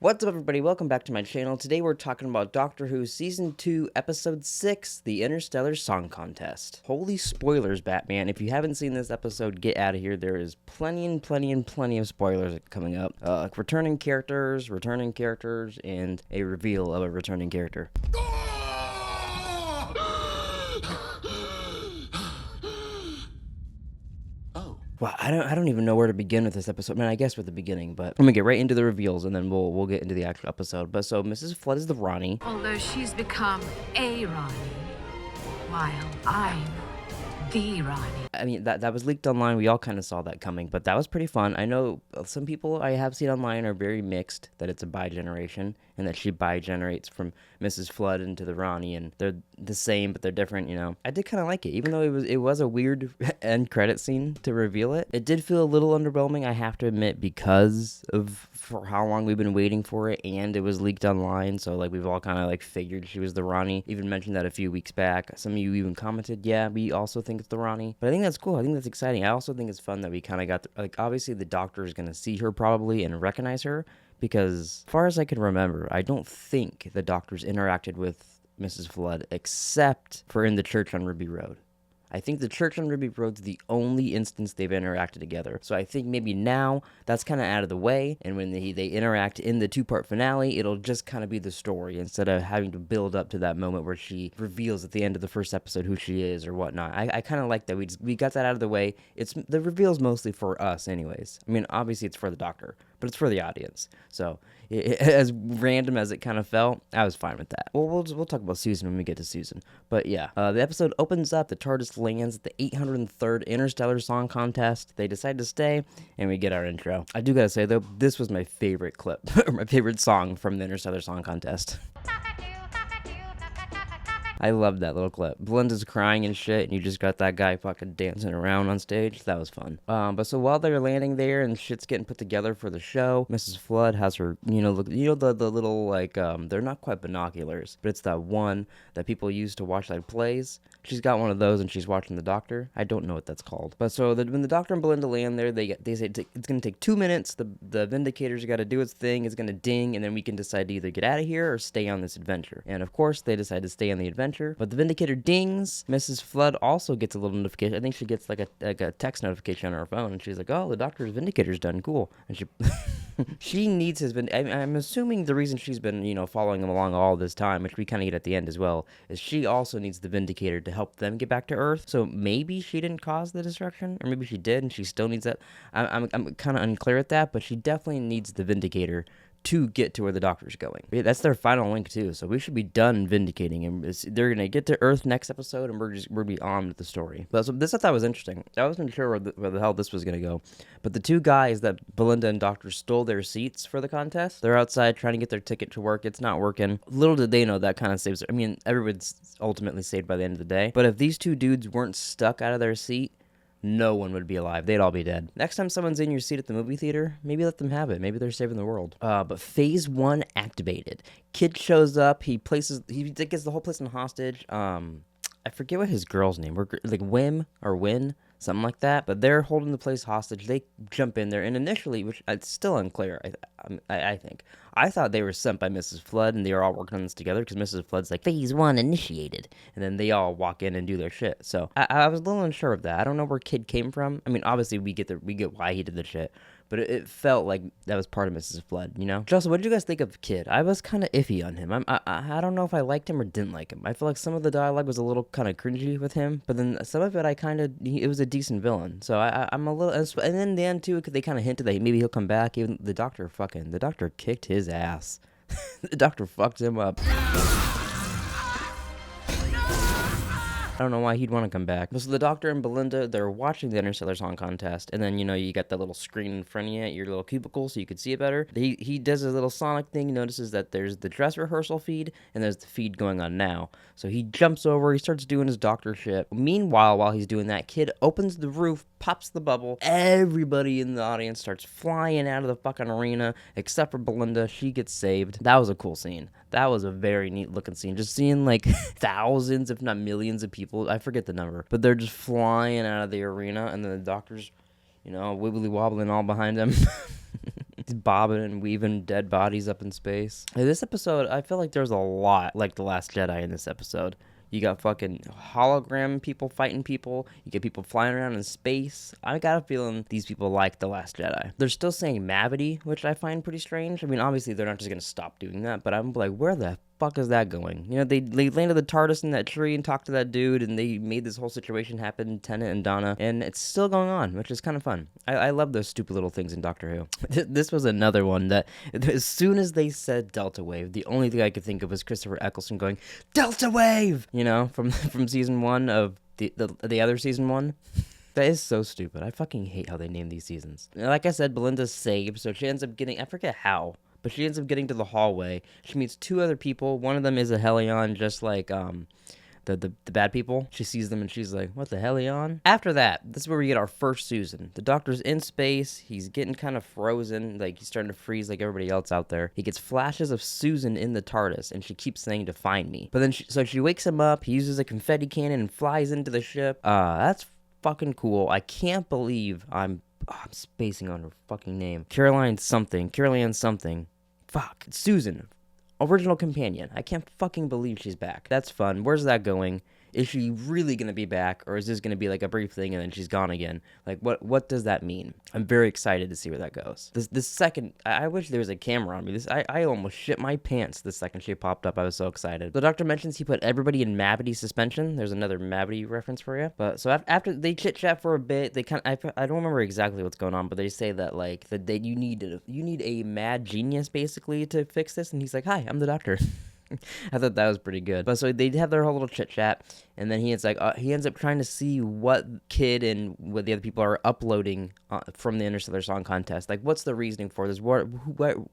What's up, everybody? Welcome back to my channel. Today we're talking about Doctor Who Season 2, Episode 6, The Interstellar Song Contest. Holy spoilers, Batman. If you haven't seen this episode, get out of here. There is plenty of spoilers coming up. Returning characters, and a reveal of a returning character. Well, I don't even know where to begin with this episode. I mean, I guess with the beginning, but I'm gonna get right into the reveals, and then we'll get into the actual episode. But so Mrs. Flood is the Ronnie. Although she's become a Ronnie, while I'm the Ronnie. I mean, that was leaked online. We all kind of saw that coming, but that was pretty fun. I know some people I have seen online are very mixed that it's a bi-generation and that she bi-generates from Mrs. Flood into the Ronnie, and they're the same, but they're different, you know. I did kind of like it, even though it was a weird end credit scene to reveal it. It did feel a little underwhelming, I have to admit, because of for how long we've been waiting for it, and it was leaked online, so like we've all kind of like figured she was the Ronnie. Even mentioned that a few weeks back. Some of you even commented, yeah, we also think it's the Ronnie. But I think that's cool. I think that's exciting. I also think it's fun that we kind of got like, obviously the Doctor is gonna see her probably and recognize her, because as far as I can remember, I don't think the Doctor's interacted with Mrs. Flood except for in the church on Ruby Road. I think the church on Ruby Road's the only instance they've interacted together. So I think maybe now that's kind of out of the way, and when they interact in the two-part finale, it'll just kind of be the story instead of having to build up to that moment where she reveals at the end of the first episode who she is or whatnot. I kind of like that we got that out of the way. It's the reveal's mostly for us anyways. I mean, obviously it's for the Doctor, but it's for the audience. So as random as it kind of felt, I was fine with that. Well, we'll talk about Susan when we get to Susan. But yeah, the episode opens up. The TARDIS lands at the 803rd Interstellar Song Contest. They decide to stay, and we get our intro. I do gotta say, though, this was my favorite clip, or my favorite song from the Interstellar Song Contest. I loved that little clip. Belinda's crying and shit, and you just got that guy fucking dancing around on stage. That was fun. But so while they're landing there and shit's getting put together for the show, Mrs. Flood has her, the little, like, they're not quite binoculars, but it's that one that people use to watch, like, plays. She's got one of those, and she's watching the Doctor. I don't know what that's called. But so when the Doctor and Belinda land there, they say it's going to take 2 minutes. The Vindicator's got to do its thing. It's going to ding, and then we can decide to either get out of here or stay on this adventure. And, of course, they decide to stay on the adventure. But the Vindicator dings. Mrs. Flood also gets a little notification. I think she gets like a text notification on her phone, and she's like, "Oh, the Doctor's Vindicator's done. Cool." And she she needs his I'm assuming the reason she's been following him along all this time, which we kind of get at the end as well, is she also needs the Vindicator to help them get back to Earth. So maybe she didn't cause the destruction, or maybe she did, and she still needs that. I'm kind of unclear at that, but she definitely needs the Vindicator to get to where the Doctor's going. Yeah, that's their final link too, so we should be done vindicating him. They're gonna get to Earth next episode, and we're be on with the story. But so this I thought was interesting. I wasn't sure where the hell this was gonna go, but the two guys that Belinda and Doctor stole their seats for the contest, they're outside trying to get their ticket to work. It's not working. Little did they know that kind of saves. I mean, everyone's ultimately saved by the end of the day. But if these two dudes weren't stuck out of their seat, no one would be alive. They'd all be dead. Next time someone's in your seat at the movie theater, maybe let them have it. Maybe they're saving the world. But phase 1 activated. Kid shows up. He gets the whole place in hostage. I forget what his girl's name. Like Wim or Win, something like that. But they're holding the place hostage. They jump in there, and initially, which it's still unclear, I think. I thought they were sent by Mrs. Flood, and they were all working on this together, because Mrs. Flood's like, phase 1 initiated, and then they all walk in and do their shit. So I was a little unsure of that. I don't know where Kid came from. I mean, obviously we get why he did the shit, but it felt like that was part of Mrs. Flood, you know? Joseph, what did you guys think of Kid? I was kind of iffy on him. I don't know if I liked him or didn't like him. I feel like some of the dialogue was a little kind of cringy with him, but then some of it it was a decent villain. So I'm a little, and then in the end too, they kind of hinted that maybe he'll come back. Even the Doctor kicked his ass. The Doctor fucked him up. I don't know why he'd want to come back. So the Doctor and Belinda, they're watching the Interstellar Song Contest, and then, you got that little screen in front of you at your little cubicle so you could see it better. He does a little Sonic thing. He notices that there's the dress rehearsal feed, and there's the feed going on now. So he jumps over, he starts doing his Doctor shit. Meanwhile, while he's doing that, Kid opens the roof, pops the bubble. Everybody in the audience starts flying out of the fucking arena, except for Belinda. She gets saved. That was a cool scene. That was a very neat looking scene. Just seeing like thousands, if not millions of people, I forget the number, but they're just flying out of the arena, and then the Doctor's, wibbly wobbling all behind them. bobbing and weaving dead bodies up in space. This episode, I feel like there's a lot like The Last Jedi in this episode. You got fucking hologram people fighting people. You get people flying around in space. I got a feeling these people like The Last Jedi. They're still saying Mavity, which I find pretty strange. I mean, obviously they're not just going to stop doing that, but I'm like, where the fuck is that going? You know, they landed the TARDIS in that tree and talked to that dude, and they made this whole situation happen, Tennant and Donna, and it's still going on, which is kind of fun. I love those stupid little things in Doctor Who. This was another one that, as soon as they said Delta Wave, the only thing I could think of was Christopher Eccleston going, Delta Wave! You know, from season 1 of the other season 1. That is so stupid. I fucking hate how they name these seasons. Like I said, Belinda's saved, so she ends up getting, I forget how, but she ends up getting to the hallway. She meets 2 other people. One of them is a Hellion, just like the bad people. She sees them and she's like, what the Hellion? After that, this is where we get our first Susan. The Doctor's in space. He's getting kind of frozen. Like, he's starting to freeze like everybody else out there. He gets flashes of Susan in the TARDIS, and she keeps saying to find me. But then, she wakes him up. He uses a confetti cannon and flies into the ship. That's fucking cool. I can't believe I'm spacing on her fucking name. Caroline something. Fuck. Susan. Original companion. I can't fucking believe she's back. That's fun. Where's that going? Is she really going to be back, or is this going to be like a brief thing and then she's gone again? Like, what does that mean? I'm very excited to see where that goes. This second, I wish there was a camera on me. I almost shit my pants the second she popped up. I was so excited. The Doctor mentions he put everybody in Mavity suspension. There's another Mavity reference for you. But so after they chit chat for a bit, they I don't remember exactly what's going on, but they say that like you need a mad genius basically to fix this, and he's like, "Hi, I'm the Doctor." I thought that was pretty good. But so they have their whole little chit chat, and then he ends up trying to see what Kid and what the other people are uploading from the Interstellar Song Contest. Like, what's the reasoning for this? What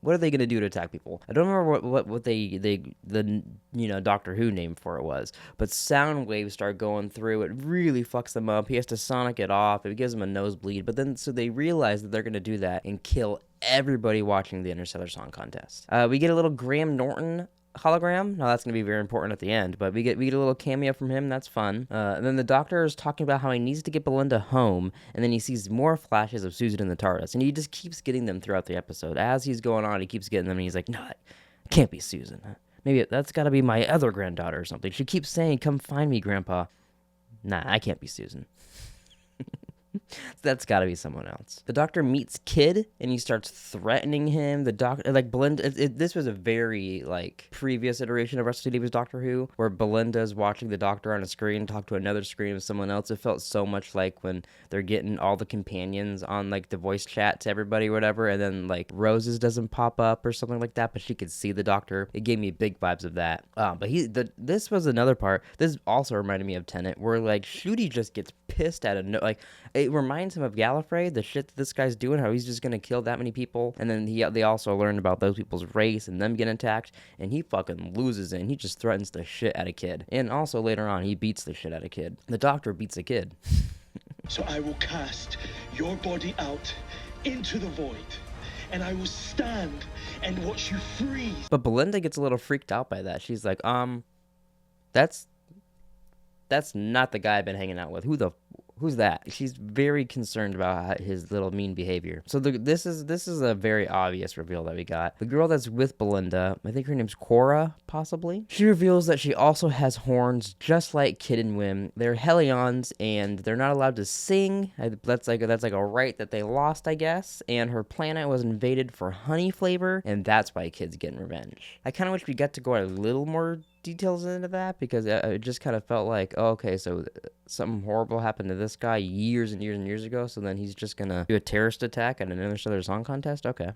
are they gonna do to attack people? I don't remember what the Doctor Who name for it was, but sound waves start going through. It really fucks them up. He has to sonic it off. It gives him a nosebleed. But then so they realize that they're gonna do that and kill everybody watching the Interstellar Song Contest. We get a little Graham Norton hologram. Now that's going to be very important at the end, but we get a little cameo from him. That's fun. And then the Doctor is talking about how he needs to get Belinda home, and then he sees more flashes of Susan in the TARDIS, and he just keeps getting them throughout the episode. As he's going on, he keeps getting them, and he's like, no, it can't be Susan. Maybe that's got to be my other granddaughter or something. She keeps saying, come find me, Grandpa. Nah, I can't be Susan. That's got to be someone else. The Doctor meets Kid, and he starts threatening him. The Doctor, like Belinda, this was a very like previous iteration of Russell T Davies' Doctor Who, where Belinda is watching the Doctor on a screen talk to another screen of someone else. It felt so much like when they're getting all the companions on like the voice chat to everybody or whatever, and then like Rose's doesn't pop up or something like that, but she could see the Doctor. It gave me big vibes of that. But this was another part. This also reminded me of Tennant, where like Shooty just gets pissed at it reminds him of Gallifrey, the shit that this guy's doing, how he's just gonna kill that many people, and then they also learn about those people's race and them getting attacked, and he fucking loses it, and he just threatens the shit out of Kid. And also later on, he beats the shit out of Kid. The Doctor beats a Kid. So I will cast your body out into the void, and I will stand and watch you freeze. But Belinda gets a little freaked out by that. She's like, that's not the guy I've been hanging out with. Who's that? She's very concerned about his little mean behavior. So this is a very obvious reveal that we got. The girl that's with Belinda, I think her name's Cora, possibly. She reveals that she also has horns, just like Kid and Wim. They're Hellions, and they're not allowed to sing. That's like a right that they lost, I guess. And her planet was invaded for honey flavor, and that's why Kid's getting revenge. I kind of wish we got to go a little more details into that, because it just kind of felt like, oh, okay, so something horrible happened to this guy years and years and years ago, so then he's just gonna do a terrorist attack at an Interstellar Song Contest? Okay.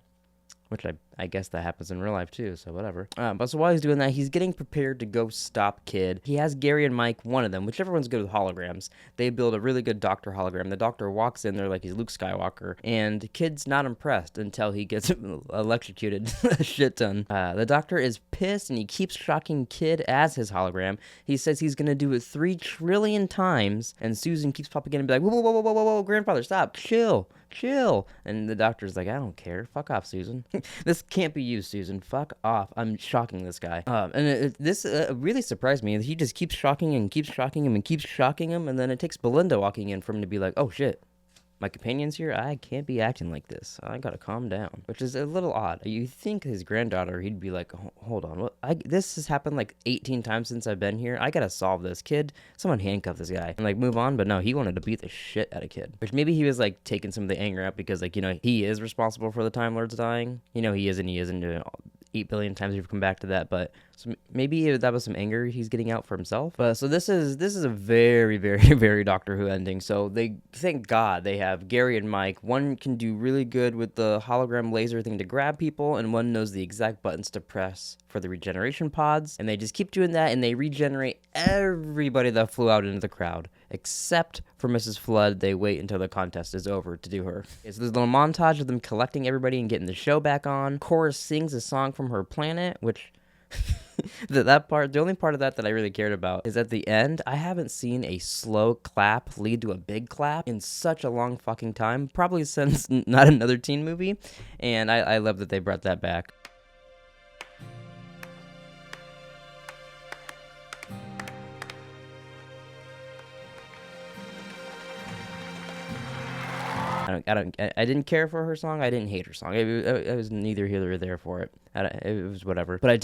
Which I guess that happens in real life too, so whatever. But so while he's doing that, he's getting prepared to go stop Kid. He has Gary and Mike, one of them, whichever one's good with holograms. They build a really good Doctor hologram. The Doctor walks in there like he's Luke Skywalker, and Kid's not impressed until he gets electrocuted a shit ton. The Doctor is pissed, and he keeps shocking Kid as his hologram. He says he's gonna do it 3 trillion times, and Susan keeps popping in and be like, whoa, whoa, whoa, whoa, whoa, whoa, grandfather, stop, chill. And the Doctor's like, I don't care. Fuck off, Susan. This can't be you, Susan. Fuck off. I'm shocking this guy. And this really surprised me. He just keeps shocking and keeps shocking him and keeps shocking him. And then it takes Belinda walking in for him to be like, oh, shit. My companion's here. I can't be acting like this. I gotta calm down. Which is a little odd. You think his granddaughter, he'd be like, hold on. What? This has happened like 18 times since I've been here. I gotta solve this. Kid, someone handcuff this guy. And like move on. But no, he wanted to beat the shit out of Kid. Which maybe he was like taking some of the anger out because like, he is responsible for the Time Lords dying. He isn't. 8 billion times we've come back to that, but so maybe that was some anger he's getting out for himself. But so this is a very, very, very Doctor Who ending. So they, thank God, they have Gary and Mike. One can do really good with the hologram laser thing to grab people, and one knows the exact buttons to press for the regeneration pods, and they just keep doing that, and they regenerate everybody that flew out into the crowd, except for Mrs. Flood. They wait until the contest is over to do her. Okay, so there's a little montage of them collecting everybody and getting the show back on. Chorus sings a song from her planet, which the only part of that I really cared about is at the end. I haven't seen a slow clap lead to a big clap in such a long fucking time, probably since Not Another Teen Movie, and I love that they brought that back. I didn't care for her song. I didn't hate her song. I was neither here nor there for it. It was whatever. But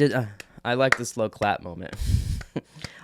I like the slow clap moment.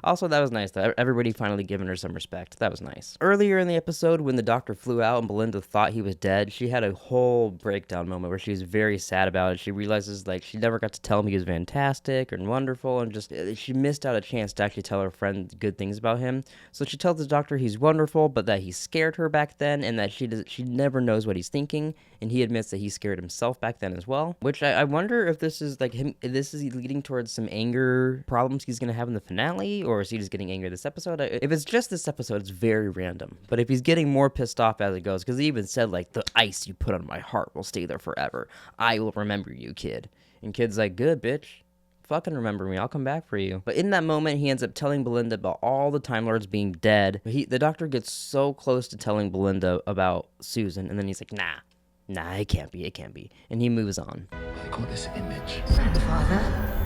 Also, that was nice, though. Everybody finally giving her some respect. That was nice. Earlier in the episode, when the Doctor flew out and Belinda thought he was dead, she had a whole breakdown moment where she was very sad about it. She realizes, like, she never got to tell him he was fantastic and wonderful, and just, she missed out a chance to actually tell her friend good things about him. So she tells the Doctor he's wonderful, but that he scared her back then, and that she never knows what he's thinking, and he admits that he scared himself back then as well. Which I wonder if this is, like, this is leading towards some anger problems he's gonna have in the finale, or is he just getting angry this episode? If it's just this episode, it's very random. But if he's getting more pissed off as it goes, because he even said, like, the ice you put on my heart will stay there forever. I will remember you, Kid. And Kid's like, good, bitch. Fucking remember me. I'll come back for you. But in that moment, he ends up telling Belinda about all the Time Lords being dead. The Doctor gets so close to telling Belinda about Susan, and then he's like, nah, it can't be. And he moves on. I got this image. Grandfather?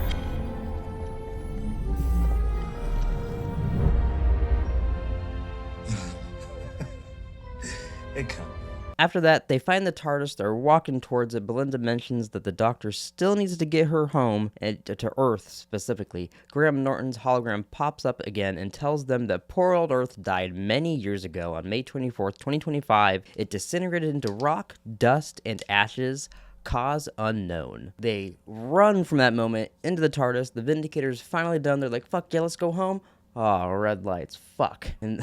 It can. After that, they find the TARDIS, they're walking towards it. Belinda mentions that the Doctor still needs to get her home, and to Earth specifically. Graham Norton's hologram pops up again and tells them that poor old Earth died many years ago on May 24th, 2025. It disintegrated into rock, dust, and ashes. Cause unknown. They run from that moment into the TARDIS. The Vindicator's finally done. They're like, fuck yeah, let's go home. Oh, red lights. Fuck. And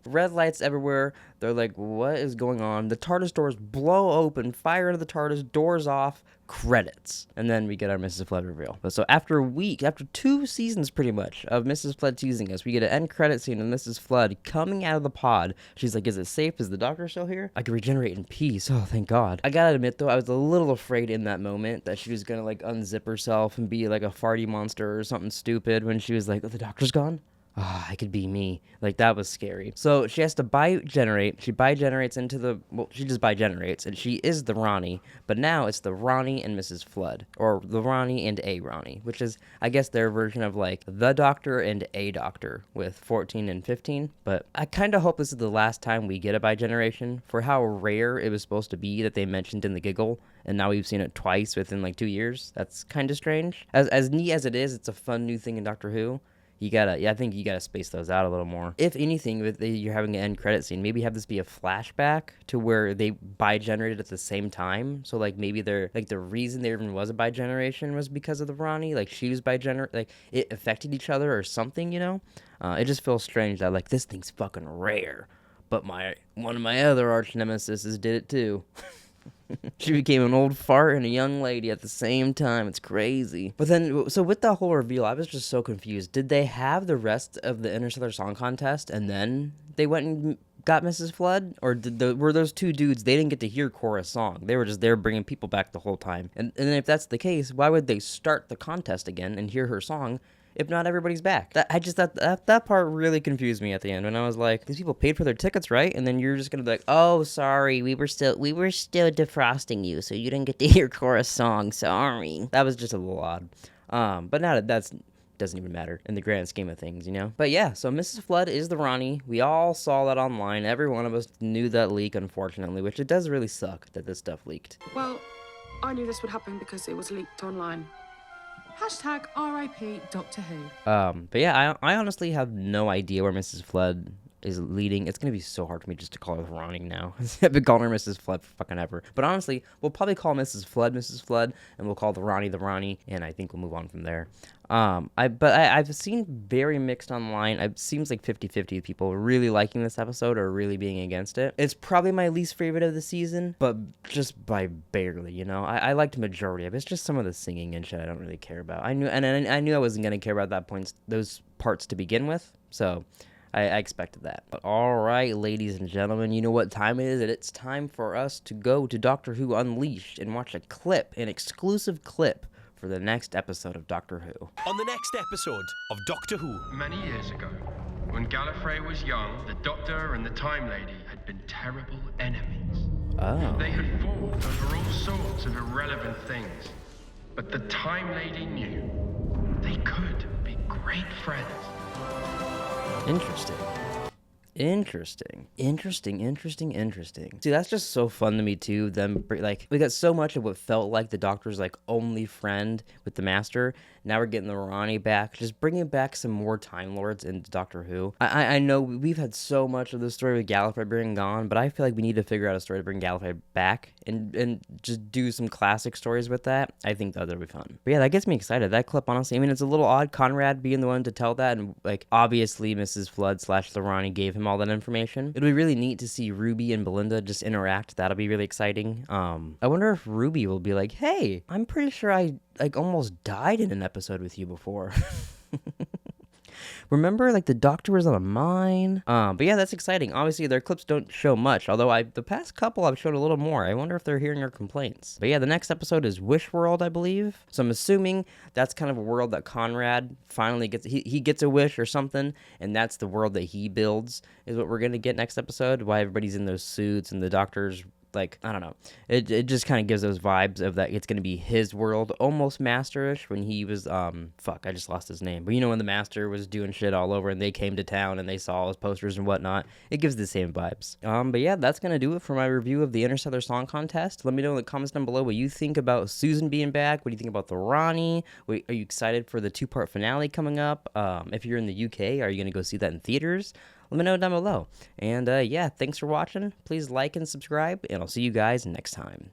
red lights everywhere. They're like, what is going on? The TARDIS doors blow open, fire into the TARDIS, doors off, credits. And then we get our Mrs. Flood reveal. So after 2 seasons pretty much of Mrs. Flood teasing us, we get an end credit scene of Mrs. Flood coming out of the pod. She's like, is it safe? Is the Doctor still here? I can regenerate in peace. Oh, thank God. I gotta admit though, I was a little afraid in that moment that she was gonna like unzip herself and be like a farty monster or something stupid when she was like, oh, the Doctor's gone? Ah, I could be me. Like, that was scary. So she has to bi-generate. She bi-generates into the... Well, she just bi-generates, and she is the Ronnie. But now it's the Ronnie and Mrs. Flood. Or the Ronnie and a Ronnie. Which is, I guess, their version of, like, the Doctor and a Doctor with 14 and 15. But I kind of hope this is the last time we get a bi-generation. For how rare it was supposed to be that they mentioned in the giggle. And now we've seen it twice within, like, 2 years. That's kind of strange. As neat as it is, it's a fun new thing in Doctor Who. I think you gotta space those out a little more. If anything, you're having an end credit scene, maybe have this be a flashback to where they bi-generated at the same time. So like maybe they're like the reason there even was a bi-generation was because of the Ronnie. Like she was like it affected each other or something, you know? It just feels strange that like this thing's fucking rare, but one of my other arch nemesises did it too. She became an old fart and a young lady at the same time. It's crazy. But then, so with the whole reveal, I was just so confused. Did they have the rest of the Interstellar Song Contest and then they went and got Mrs. Flood? Or were those two dudes, they didn't get to hear Cora's song. They were just there bringing people back the whole time. And if that's the case, why would they start the contest again and hear her song if not everybody's back? That part really confused me at the end when I was like, these people paid for their tickets, right? And then you're just gonna be like, oh, sorry, we were still defrosting you, so you didn't get to hear Cora's song. Sorry. That was just a little odd. But now that's doesn't even matter in the grand scheme of things, you know? But yeah, so Mrs. Flood is the Ronnie. We all saw that online. Every one of us knew that leak, unfortunately, which it does really suck that this stuff leaked. Well, I knew this would happen because it was leaked online. Hashtag RIP Doctor Who. But yeah, I honestly have no idea where Mrs. Flood is leading. It's gonna be so hard for me just to call her Ronnie now. I've been calling her Mrs. Flood for fucking ever. But honestly, we'll probably call Mrs. Flood, and we'll call the Ronnie, and I think we'll move on from there. I've seen very mixed online. It seems like 50-50 people really liking this episode or really being against it. It's probably my least favorite of the season, but just by barely, you know. I liked the majority of it. It's just some of the singing and shit I don't really care about. I knew I wasn't gonna care about those parts to begin with, so I expected that. But all right, ladies and gentlemen, you know what time it is? It's time for us to go to Doctor Who Unleashed and watch an exclusive clip for the next episode of Doctor Who. On the next episode of Doctor Who. Many years ago, when Gallifrey was young, the Doctor and the Time Lady had been terrible enemies. Oh. They had fought over all sorts of irrelevant things. But the Time Lady knew they could be great friends. Interesting. See, that's just so fun to me too. We got so much of what felt like the Doctor's like only friend with the Master. Now we're getting the Ronnie back, just bringing back some more Time Lords into Doctor Who. I know we've had so much of the story with Gallifrey being gone, but I feel like we need to figure out a story to bring Gallifrey back and just do some classic stories with that. I think that'll be fun. But yeah, that gets me excited. That clip, honestly, I mean, it's a little odd, Conrad being the one to tell that, and like obviously Mrs. Flood / the Ronnie gave him all that information. It'll be really neat to see Ruby and Belinda just interact. That'll be really exciting. I wonder if Ruby will be like, hey, I'm pretty sure I like almost died in an episode with you before. Remember, like, the Doctor was on a mine? But yeah, that's exciting. Obviously, their clips don't show much, although the past couple I've showed a little more. I wonder if they're hearing our complaints. But yeah, the next episode is Wish World, I believe. So I'm assuming that's kind of a world that Conrad finally gets. He gets a wish or something, and that's the world that he builds, is what we're going to get next episode. Why everybody's in those suits and the Doctor's like, I don't know. It just kind of gives those vibes of that it's going to be his world, almost Master-ish, when he was, I just lost his name. But you know when the Master was doing shit all over and they came to town and they saw all his posters and whatnot, it gives the same vibes. But yeah, that's going to do it for my review of the Interstellar Song Contest. Let me know in the comments down below what you think about Susan being back. What do you think about the Ronnie? Are you excited for the 2-part finale coming up? If you're in the UK, are you going to go see that in theaters? Let me know down below. And yeah, thanks for watching. Please like and subscribe, and I'll see you guys next time.